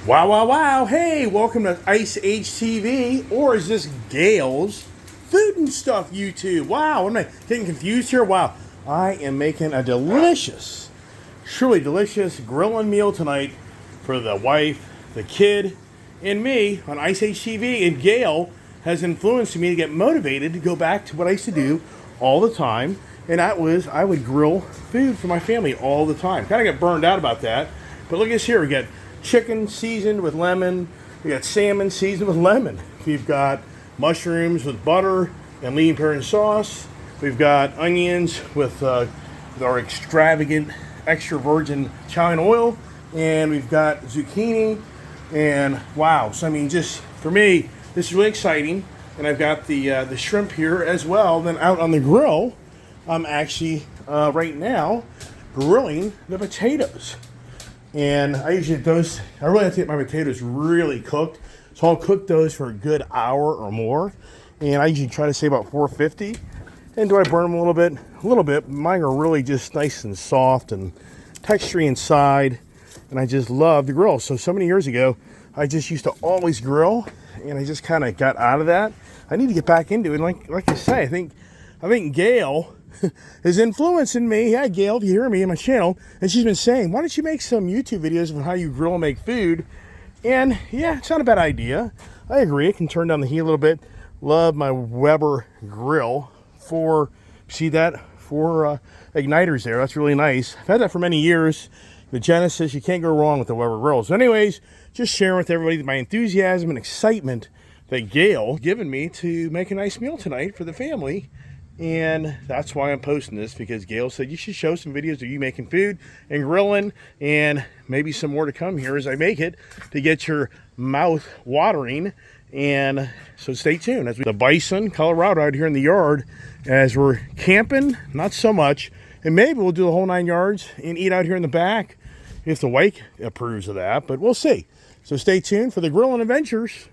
Wow, wow, wow. Hey, welcome to Ice Age TV, or is this Gail's Food and Stuff YouTube? Wow, am I getting confused here? Wow, I am making a delicious, truly delicious grilling meal tonight for the wife, the kid, and me on Ice Age TV. And Gail has influenced me to get motivated to go back to what I used to do all the time, and that was I would grill food for my family all the time. Kind of got burned out about that, but look at this here. We got chicken seasoned with lemon. We got salmon seasoned with lemon. We've got mushrooms with butter and lean parent sauce. We've got onions with our extravagant extra virgin Italian oil, and we've got zucchini. And wow, so I mean, just for me, this is really exciting. And I've got the shrimp here as well. Then out on the grill, I'm actually right now grilling the potatoes. And I usually I really have to get my potatoes really cooked. So I'll cook those for a good hour or more. And I usually try to say about 450. And do I burn them a little bit? A little bit. Mine are really just nice and soft and textury inside. And I just love to grill. So many years ago, I just used to always grill. And I just kind of got out of that. I need to get back into it. Like I say, I think Gail is influencing me. Yeah, Gail, if you hear me in my channel, and she's been saying, why don't you make some YouTube videos of how you grill and make food? And yeah, it's not a bad idea. I agree. It can turn down the heat a little bit. Love my Weber grill see that? For igniters there. That's really nice. I've had that for many years. The Genesis, you can't go wrong with the Weber grills. So anyways, just sharing with everybody my enthusiasm and excitement that Gail given me to make a nice meal tonight for the family. And that's why I'm posting this, because Gail said you should show some videos of you making food and grilling, and maybe some more to come here as I make it to get your mouth watering. And so stay tuned. The bison, Colorado, out here in the yard as we're camping, not so much. And maybe we'll do the whole 9 yards and eat out here in the back if the wife approves of that, but we'll see. So stay tuned for the grilling adventures.